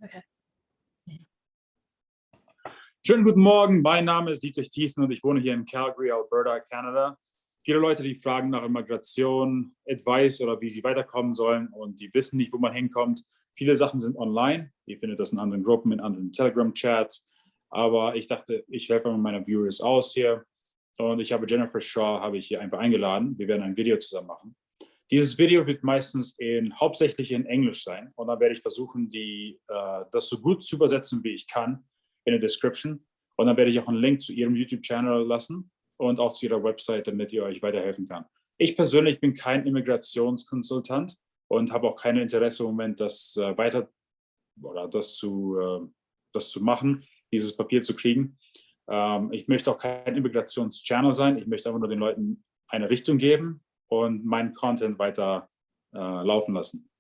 Okay. Schönen guten Morgen, mein Name ist Dietrich Tiessen und ich wohne hier in Calgary, Alberta, Kanada. Viele Leute, die fragen nach Immigration, Advice oder wie sie weiterkommen sollen und die wissen nicht, wo man hinkommt. Viele Sachen sind online. Ihr findet das in anderen Gruppen, in anderen Telegram-Chats. Aber ich dachte, ich helfe meinen Viewers aus hier. Und ich habe Jennifer Shaw hier einfach eingeladen. Wir werden ein Video zusammen machen. Dieses Video wird meistens hauptsächlich in Englisch sein. Und dann werde ich versuchen, das so gut zu übersetzen, wie ich kann, in der Description. Und dann werde ich auch einen Link zu ihrem YouTube-Channel lassen und auch zu ihrer Website, damit ihr euch weiterhelfen kann. Ich persönlich bin kein Immigrationskonsultant und habe auch kein Interesse im Moment, das zu machen, dieses Papier zu kriegen. Ich möchte auch kein Immigrations-Channel sein. Ich möchte einfach nur den Leuten eine Richtung geben und meinen Content weiter laufen lassen.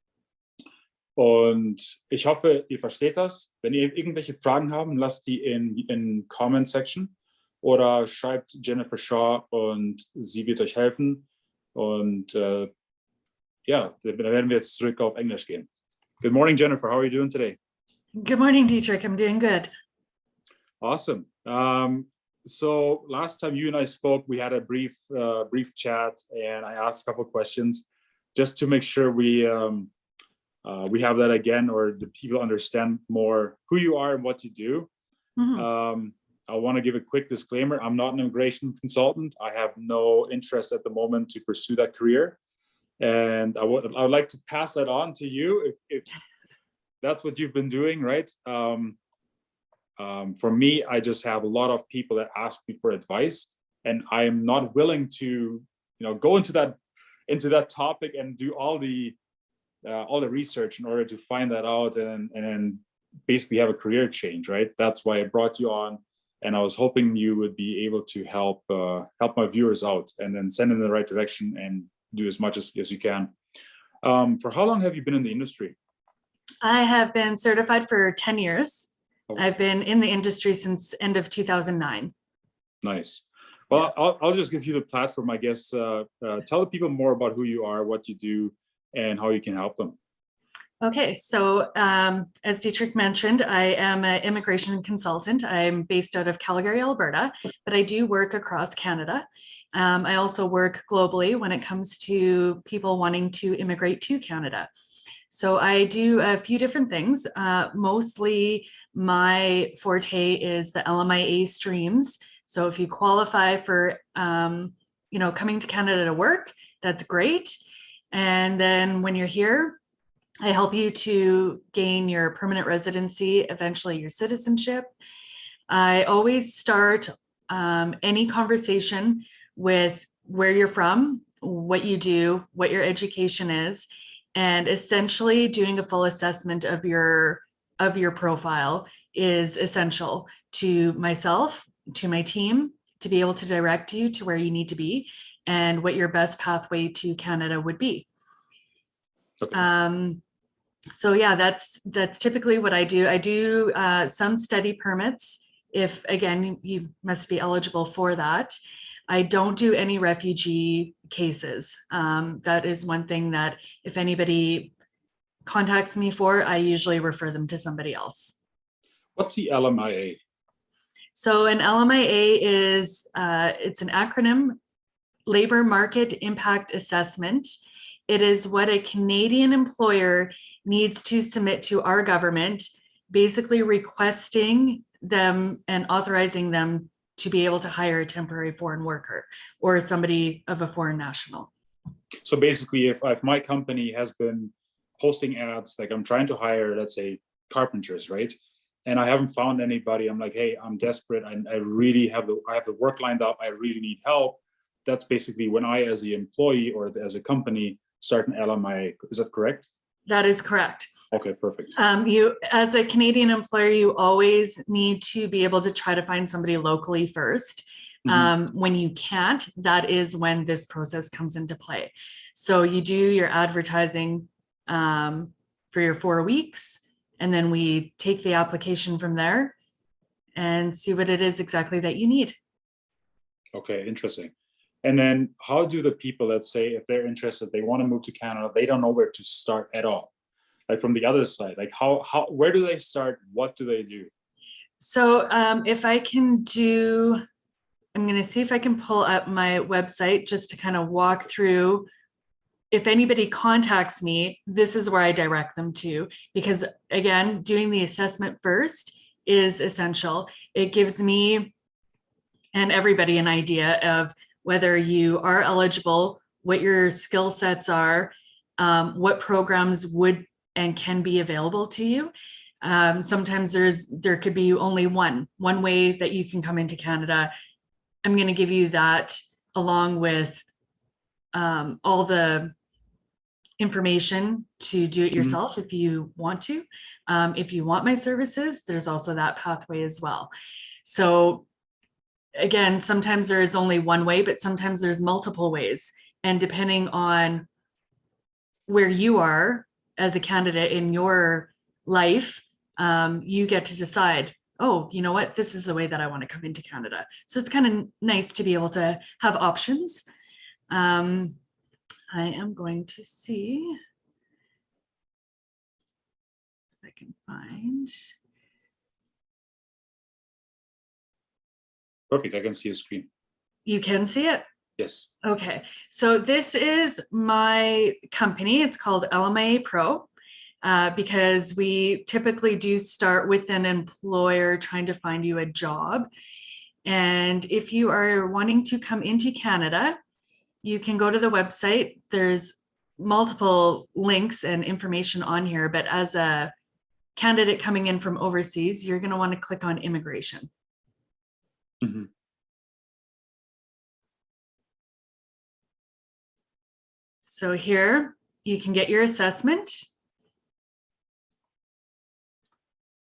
Und ich hoffe, ihr versteht das. Wenn ihr irgendwelche Fragen habt, lasst die in Comment-Section oder schreibt Jennifer Shaw und sie wird euch helfen. Und dann werden wir jetzt zurück auf Englisch gehen. Good morning, Jennifer. How are you doing today? Good morning, Dietrich. I'm doing good. Awesome. So last time you and I spoke, we had a brief chat, and I asked a couple of questions just to make sure we have that again, or the people understand more who you are and what you do. Mm-hmm. I want to give a quick disclaimer. I'm not an immigration consultant. I have no interest at the moment to pursue that career. And I would like to pass that on to you if that's what you've been doing, right? For me, I just have a lot of people that ask me for advice, and I'm not willing to, go into that topic and do all the research in order to find that out and basically have a career change, right? That's why I brought you on, and I was hoping you would be able to help my viewers out and then send in the right direction and do as much as you can. For how long have you been in the industry? I have been certified for 10 years. Oh. I've been in the industry since end of 2009. Nice. Well, yeah. I'll just give you the platform, I guess. Tell the people more about who you are, what you do, and how you can help them. Okay, so as Dietrich mentioned, I am an immigration consultant. I'm based out of Calgary, Alberta, but I do work across Canada. I also work globally when it comes to people wanting to immigrate to Canada. So I do a few different things. Mostly my forte is the LMIA streams. So if you qualify for, coming to Canada to work, that's great. And then when you're here, I help you to gain your permanent residency, eventually your citizenship. I always start any conversation with where you're from, what you do, what your education is, and essentially doing a full assessment of your profile is essential to myself, to my team, to be able to direct you to where you need to be and what your best pathway to Canada would be. Okay. So yeah, that's typically what I do. I do some study permits if, again, you must be eligible for that. I don't do any refugee cases. That is one thing that if anybody contacts me for, I usually refer them to somebody else. What's the LMIA? So an LMIA is, it's an acronym, Labor Market Impact Assessment. It is what a Canadian employer needs to submit to our government, basically requesting them and authorizing them to be able to hire a temporary foreign worker or somebody of a foreign national. So basically, if my company has been posting ads, like I'm trying to hire, let's say, carpenters, right? And I haven't found anybody. I'm like, hey, I'm desperate. I really have the work lined up. I really need help. That's basically when I, as the employee or as a company, start an LMIA. Is that correct? That is correct. Okay, perfect. You, as a Canadian employer, you always need to be able to try to find somebody locally first. Mm-hmm. When you can't, that is when this process comes into play. So you do your advertising for your 4 weeks, and then we take the application from there and see what it is exactly that you need. Okay, interesting. And then how do the people, let's say, if they're interested, they want to move to Canada, they don't know where to start at all. like from the other side? Like where do they start? What do they do? So if I can do, I'm going to see if I can pull up my website just to kind of walk through. If anybody contacts me, this is where I direct them to, because again, doing the assessment first is essential. It gives me and everybody an idea of whether you are eligible, what your skill sets are, what programs would and can be available to you. Sometimes there could be only one way that you can come into Canada. I'm going to give you that along with all the information to do it yourself if you want to. If you want my services, there's also that pathway as well. So again, sometimes there is only one way, but sometimes there's multiple ways. And depending on where you are as a candidate in your life, you get to decide, oh, you know what, this is the way that I want to come into Canada. So it's kind of nice to be able to have options. I am going to see if I can find. Perfect, I can see a screen. You can see it? Yes. Okay, so this is my company. It's called LMIA Pro because we typically do start with an employer trying to find you a job. And if you are wanting to come into Canada, you can go to the website. There's multiple links and information on here, but as a candidate coming in from overseas, you're going to want to click on immigration. So here you can get your assessment.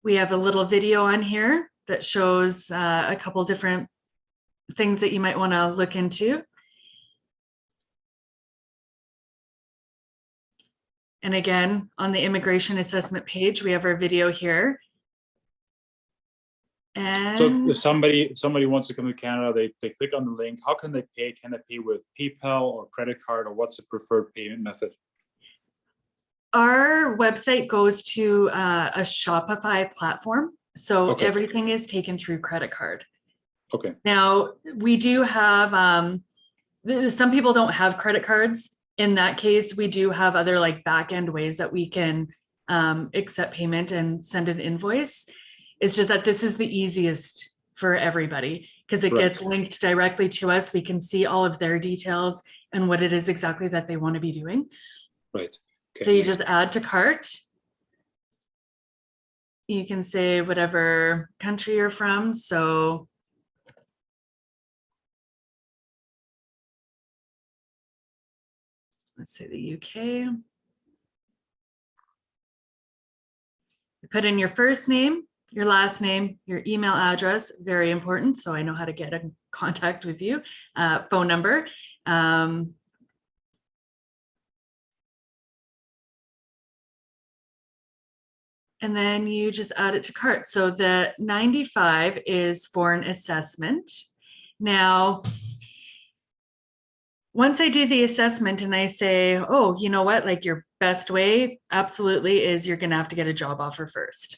We have a little video on here that shows a couple different things that you might want to look into. And again, on the immigration assessment page, we have our video here. And so if somebody wants to come to Canada, they click on the link. How can they pay? Can they pay with PayPal or credit card, or what's the preferred payment method? Our website goes to a Shopify platform. So everything is taken through credit card. Okay. Now, we do have, some people don't have credit cards. In that case, we do have other like back end ways that we can accept payment and send an invoice. It's just that this is the easiest for everybody because it gets linked directly to us. We can see all of their details and what it is exactly that they want to be doing. Right. Okay. So you just add to cart. You can say whatever country you're from. So let's say the UK. You put in your first name, your last name, your email address, very important, so I know how to get in contact with you, phone number. And then you just add it to cart. So the 95 is for an assessment. Now, once I do the assessment and I say, oh, you know what, like your best way absolutely is you're going to have to get a job offer first.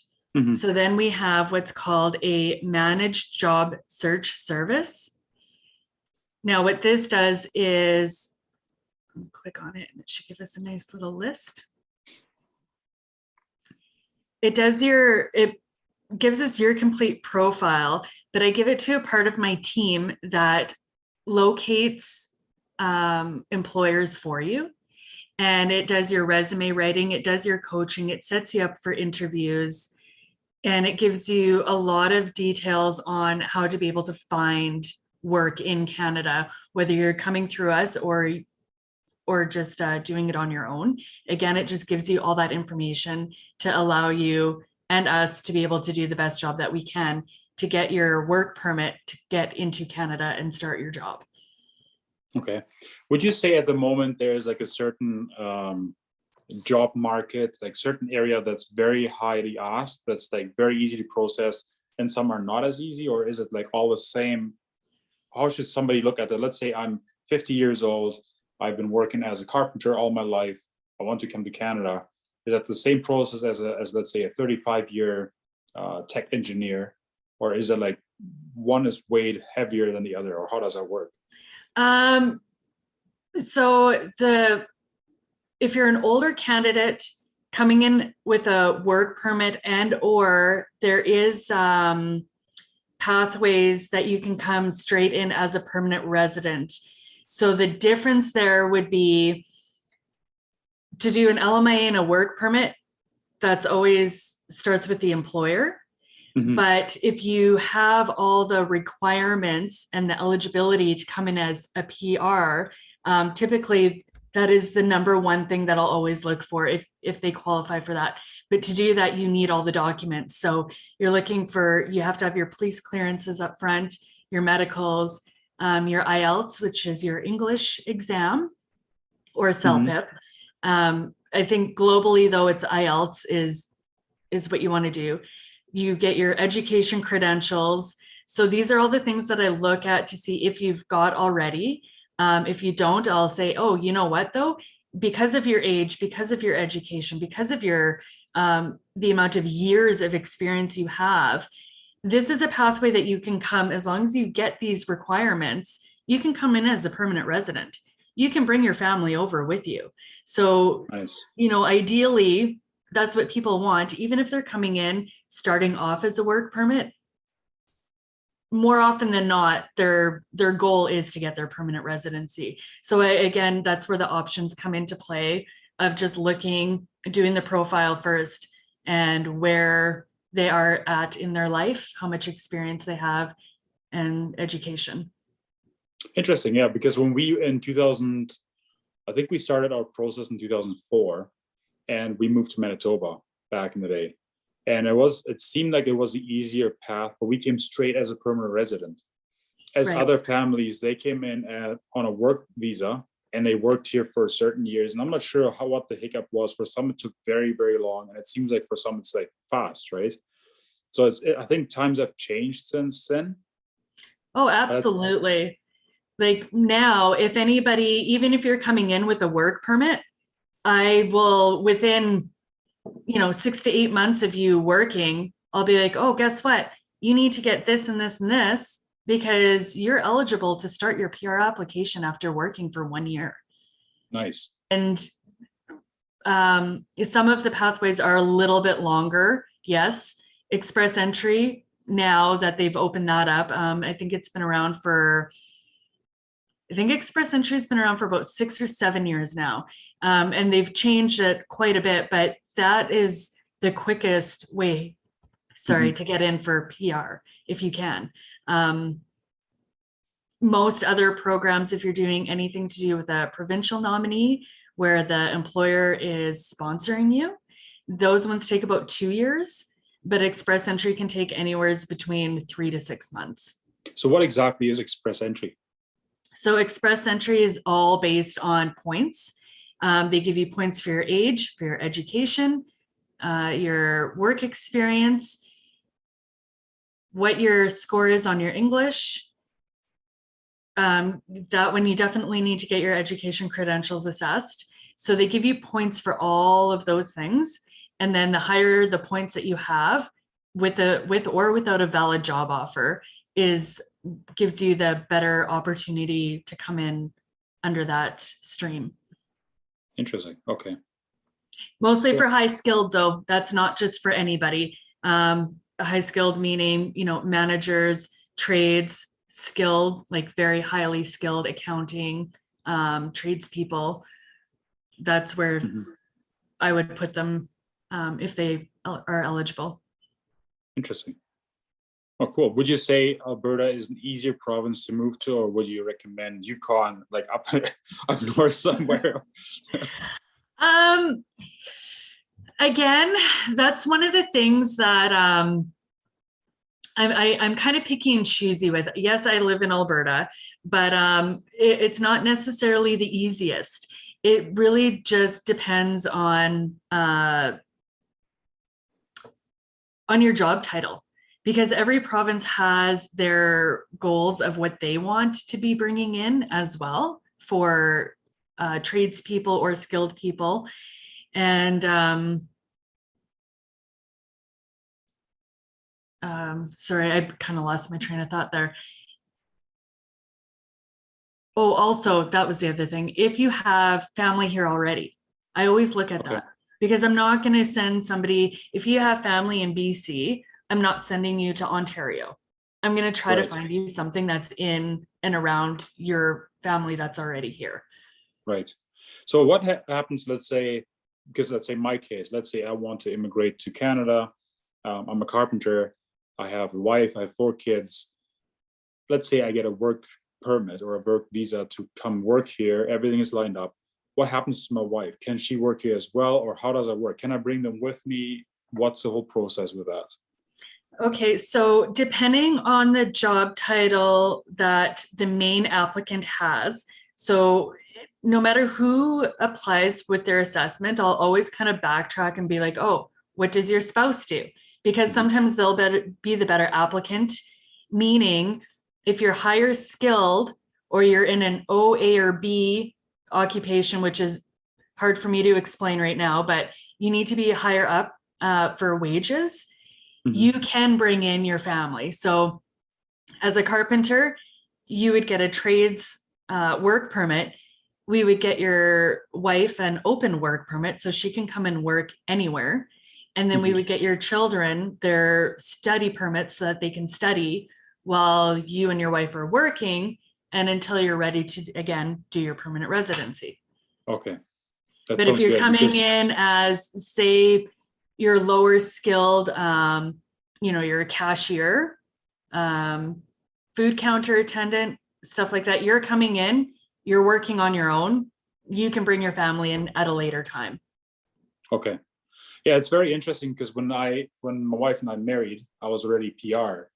So then we have what's called a managed job search service. Now, what this does is, click on it and it should give us a nice little list. It gives us your complete profile, but I give it to a part of my team that locates employers for you. And it does your resume writing, it does your coaching, it sets you up for interviews, and it gives you a lot of details on how to be able to find work in Canada, whether you're coming through us or just doing it on your own. Again, it just gives you all that information to allow you and us to be able to do the best job that we can to get your work permit to get into Canada and start your job. Okay. Would you say at the moment there's like a certain job market, like certain area that's very highly asked, that's like very easy to process, and some are not as easy, or is it like all the same? How should somebody look at it? Let's say I'm 50 years old. I've been working as a carpenter all my life. I want to come to Canada. Is that the same process as let's say a 35-year tech engineer, or is it like one is weighed heavier than the other, or how does that work? So if you're an older candidate coming in with a work permit, and or there is pathways that you can come straight in as a permanent resident. So the difference there would be to do an LMIA and a work permit, that's always starts with the employer. Mm-hmm. But if you have all the requirements and the eligibility to come in as a PR, typically that is the number one thing that I'll always look for if they qualify for that. But to do that, you need all the documents. So you're looking for, you have to have your police clearances up front, your medicals, your IELTS, which is your English exam, or CELPIP. Mm-hmm. I think globally, though, it's IELTS is what you want to do. You get your education credentials. So these are all the things that I look at to see if you've got already. If you don't, I'll say, oh, you know what, though, because of your age, because of your education, because of your the amount of years of experience you have, this is a pathway that you can come, as long as you get these requirements, you can come in as a permanent resident. You can bring your family over with you. So, nice. You know, ideally, that's what people want, even if they're coming in, starting off as a work permit. More often than not, their goal is to get their permanent residency. So again, that's where the options come into play of just looking, doing the profile first and where they are at in their life, how much experience they have, and education. Interesting, yeah, because when we in 2000, I think we started our process in 2004, and we moved to Manitoba back in the day. And it seemed like it was the easier path, but we came straight as a permanent resident. As right. Other families, they came in on a work visa, and they worked here for certain years. And I'm not sure what the hiccup was. For some, it took very, very long. And it seems like for some, it's like fast, right? So I think times have changed since then. Oh, absolutely. Like now, if anybody, even if you're coming in with a work permit, I will, within 6 to 8 months of you working, I'll be like, oh, guess what? You need to get this and this and this because you're eligible to start your PR application after working for 1 year. Nice. And some of the pathways are a little bit longer. Yes. Express entry, now that they've opened that up, I think Express entry has been around for about 6 or 7 years now. And they've changed it quite a bit, but that is the quickest way, to get in for PR, if you can. Most other programs, if you're doing anything to do with a provincial nominee, where the employer is sponsoring you, those ones take about 2 years, but express entry can take anywhere between 3 to 6 months. So what exactly is express entry? So express entry is all based on points. They give you points for your age, for your education, your work experience, what your score is on your English. That one, you definitely need to get your education credentials assessed. So they give you points for all of those things. And then the higher the points that you have with or without a valid job offer gives you the better opportunity to come in under that stream. Interesting. Okay. Mostly for high skilled, though. That's not just for anybody. High skilled meaning, managers, trades, skilled, like very highly skilled accounting, tradespeople. That's where I would put them if they are eligible. Interesting. Oh, cool. Would you say Alberta is an easier province to move to, or would you recommend Yukon, like up north somewhere? Again, that's one of the things that I'm kind of picky and choosy with. Yes, I live in Alberta, but it's not necessarily the easiest. It really just depends on your job title, because every province has their goals of what they want to be bringing in as well for tradespeople or skilled people. And sorry, I kind of lost my train of thought there. Oh, also, that was the other thing. If you have family here already, I always look at that, because I'm not going to send somebody, if you have family in BC, I'm not sending you to Ontario. I'm going to try to find you something that's in and around your family that's already here. Right. So what happens, let's say, because let's say my case, let's say I want to immigrate to Canada. I'm a carpenter. I have a wife. I have 4 kids. Let's say I get a work permit or a work visa to come work here. Everything is lined up. What happens to my wife? Can she work here as well? Or how does it work? Can I bring them with me? What's the whole process with that? Okay, so depending on the job title that the main applicant has, so no matter who applies with their assessment, I'll always kind of backtrack and be like, oh, what does your spouse do? Because sometimes they'll be the better applicant, meaning if you're higher skilled or you're in an O, A, or B occupation, which is hard for me to explain right now, but you need to be higher up for wages, you can bring in your family. So as a carpenter, you would get a trades work permit. We would get your wife an open work permit so she can come and work anywhere. And then we would get your children their study permits so that they can study while you and your wife are working, and until you're ready to, again, do your permanent residency. Okay. But if you're coming in as, say, you're lower skilled, you're a cashier, food counter attendant, stuff like that, you're coming in, you're working on your own, you can bring your family in at a later time. Okay. Yeah, it's very interesting because when my wife and I married, I was already PR.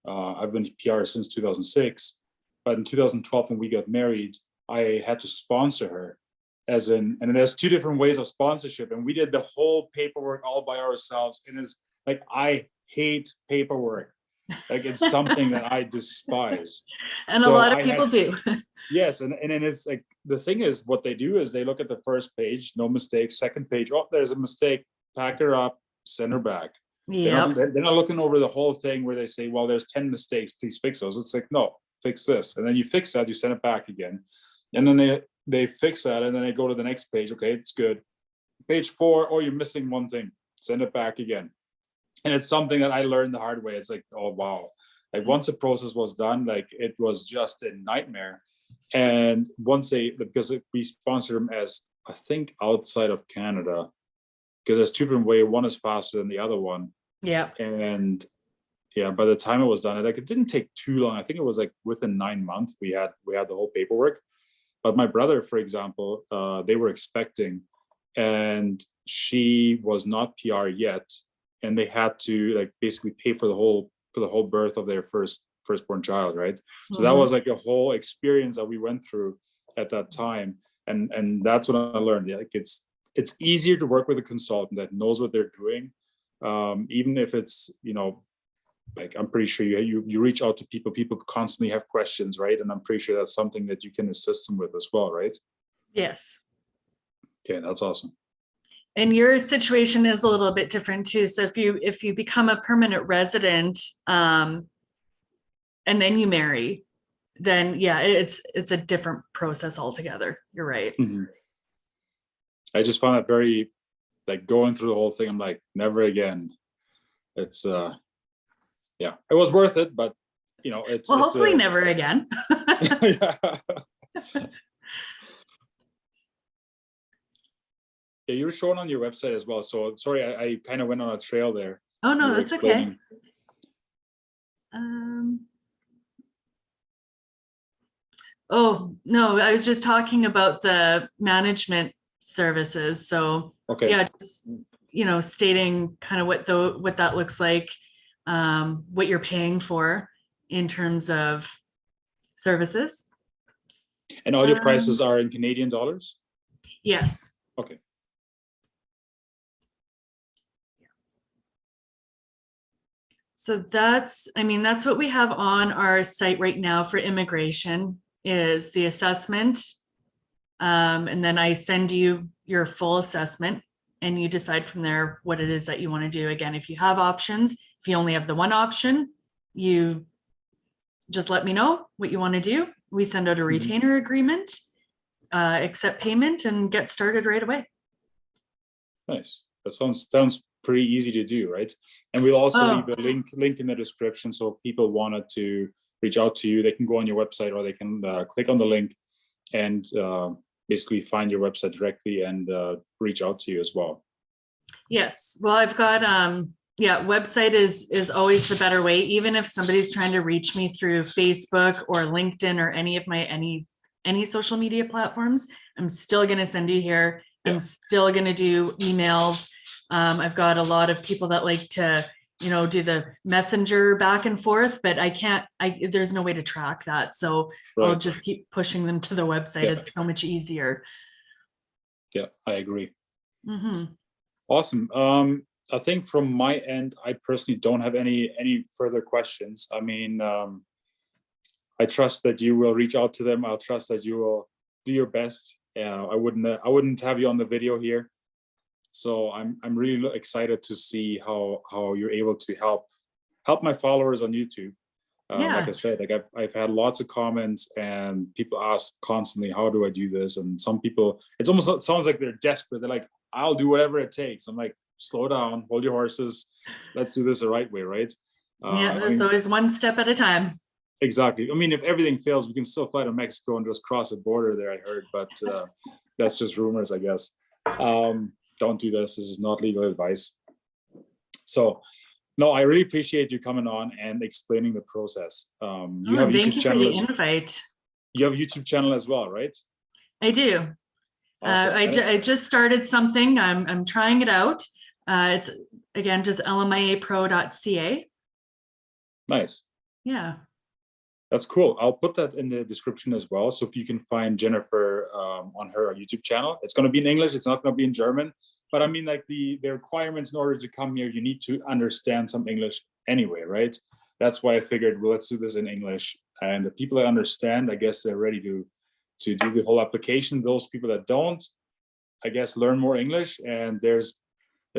I've been PR since 2006, but in 2012 when we got married, I had to sponsor her, and there's 2 different ways of sponsorship, and we did the whole paperwork all by ourselves. And it's like, I hate paperwork. Like, it's something that I despise. And so a lot of people do. Yes, and it's like, the thing is, what they do is they look at the first page, no mistakes. Second page, oh, there's a mistake. Pack her up, send her back. Yeah. They're not looking over the whole thing where they say, well, there's 10 mistakes, please fix those. It's like, no, fix this. And then you fix that, you send it back again. And then they fix that, and then they go to the next page. Okay, it's good. Page 4, oh, you're missing one thing. Send it back again. And it's something that I learned the hard way. It's like, oh, wow. Like, once the process was done, like, it was just a nightmare. And because we sponsor them as, I think, outside of Canada, because there's 2 different ways. One is faster than the other one. Yeah. And yeah, by the time it was done, it didn't take too long. I think it was like within 9 months we had the whole paperwork. But my brother, for example, they were expecting, and she was not PR yet, and they had to, like, basically pay for the whole birth of their firstborn child, right? So that was like a whole experience that we went through at that time, and that's what I learned. Like, it's easier to work with a consultant that knows what they're doing, even if it's, like, I'm pretty sure you reach out to people constantly have questions, right? And I'm pretty sure that's something that you can assist them with as well, right? Yes. Okay, that's awesome. And your situation is a little bit different too. So if you become a permanent resident, and then you marry, then yeah, it's a different process altogether. You're right. I just found it very, like, going through the whole thing, I'm like, never again. It's yeah, it was worth it, but it's, well, hopefully never again. Yeah, you were showing on your website as well. So sorry, I kind of went on a trail there. Oh no, that's okay. Oh no, I was just talking about the management services. So okay. Yeah, just, stating kind of what that looks like, what you're paying for in terms of services. And all your prices are in Canadian dollars? Yes. Okay. So that's what we have on our site right now for immigration, is the assessment. And then I send you your full assessment and you decide from there what it is that you want to do. Again, if you have options, if you only have the one option, you just let me know what you want to do. We send out a retainer agreement, accept payment, and get started right away. Nice. That sounds pretty easy to do, right? And we'll also leave a link in the description, so if people wanted to reach out to you, they can go on your website, or they can click on the link and basically find your website directly and reach out to you as well. Yes. Well, I've got website is always the better way. Even if somebody's trying to reach me through Facebook or LinkedIn or any of my any social media platforms, I'm still going to send you here. Yeah. I'm still going to do emails. I've got a lot of people that like to, do the messenger back and forth, but there's no way to track that. So right. I'll just keep pushing them to the website. Yeah. It's so much easier. Yeah, I agree. Awesome. I think from my end, I personally don't have any further questions. I mean, I trust that you will reach out to them. I'll trust that you will do your best. I wouldn't have you on the video here. So I'm really excited to see how you're able to help my followers on YouTube. Like I said, I've had lots of comments, and people ask constantly, how do I do this? And some people, it almost sounds like they're desperate. They're like, I'll do whatever it takes. I'm like, slow down, hold your horses. Let's do this the right way, right? There's always one step at a time. Exactly. I mean, if everything fails, we can still fly to Mexico and just cross the border there, I heard, but that's just rumors, I guess. Don't do this. This is not legal advice. So, no, I really appreciate you coming on and explaining the process. You have a YouTube channel. Thank you for the invite. You have a YouTube channel as well, right? I do. Awesome. I just started something. I'm trying it out. It's again just lmiapro.ca. Nice. Yeah. That's cool. I'll put that in the description as well, so you can find Jennifer on her YouTube channel. It's going to be in English. It's not going to be in German. But I mean, like the requirements in order to come here, you need to understand some English anyway, right? That's why I figured, well, let's do this in English. And the people that understand, I guess they're ready to do the whole application. Those people that don't, I guess, learn more English. And there's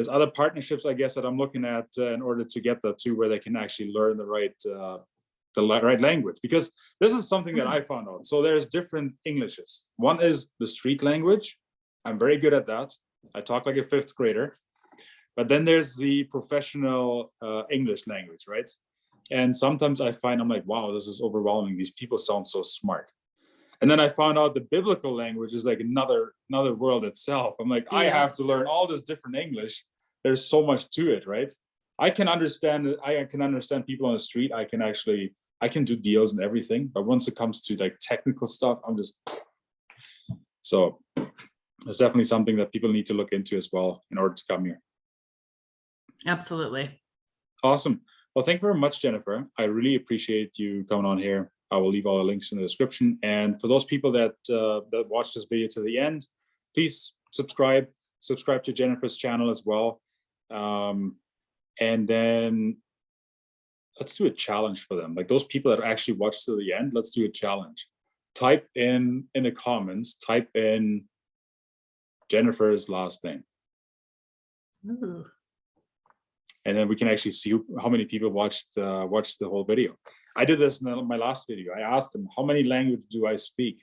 other partnerships, I guess, that I'm looking at in order to get that to where they can actually learn the right language, because this is something that I found out. So there's different Englishes. One is the street language. I'm very good at that. I talk like a fifth grader. But then there's the professional English language, right? And sometimes I find, I'm like, wow, this is overwhelming. These people sound so smart. And then I found out the biblical language is like another world itself. I'm like, I have to learn all this different English. There's so much to it, right? I can understand people on the street. I can do deals and everything, but once it comes to like technical stuff, I'm just, so it's definitely something that people need to look into as well in order to come here. Absolutely. Awesome. Well, thank you very much, Jennifer. I really appreciate you coming on here. I will leave all the links in the description. And for those people that watch this video to the end, please subscribe to Jennifer's channel as well. And then let's do a challenge for them. Like those people that actually watch to the end, let's do a challenge. Type in the comments, type in Jennifer's last name. Ooh. And then we can actually see how many people watched the whole video. I did this in my last video. I asked them, how many languages do I speak?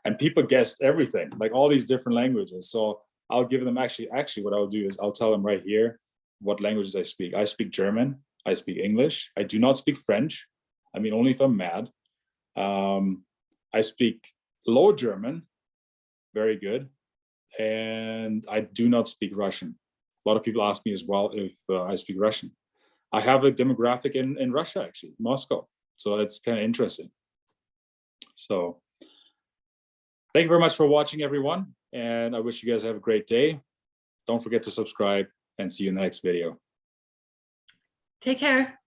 And people guessed everything, like all these different languages. So I'll give them actually what I'll do is I'll tell them right here what languages I speak. I speak German. I speak English. I do not speak French. I mean, only if I'm mad. I speak Low German. Very good. And I do not speak Russian. A lot of people ask me as well if I speak Russian. I have a demographic in Russia, actually, Moscow. So it's kind of interesting. So thank you very much for watching, everyone. And I wish you guys have a great day. Don't forget to subscribe and see you in the next video. Take care.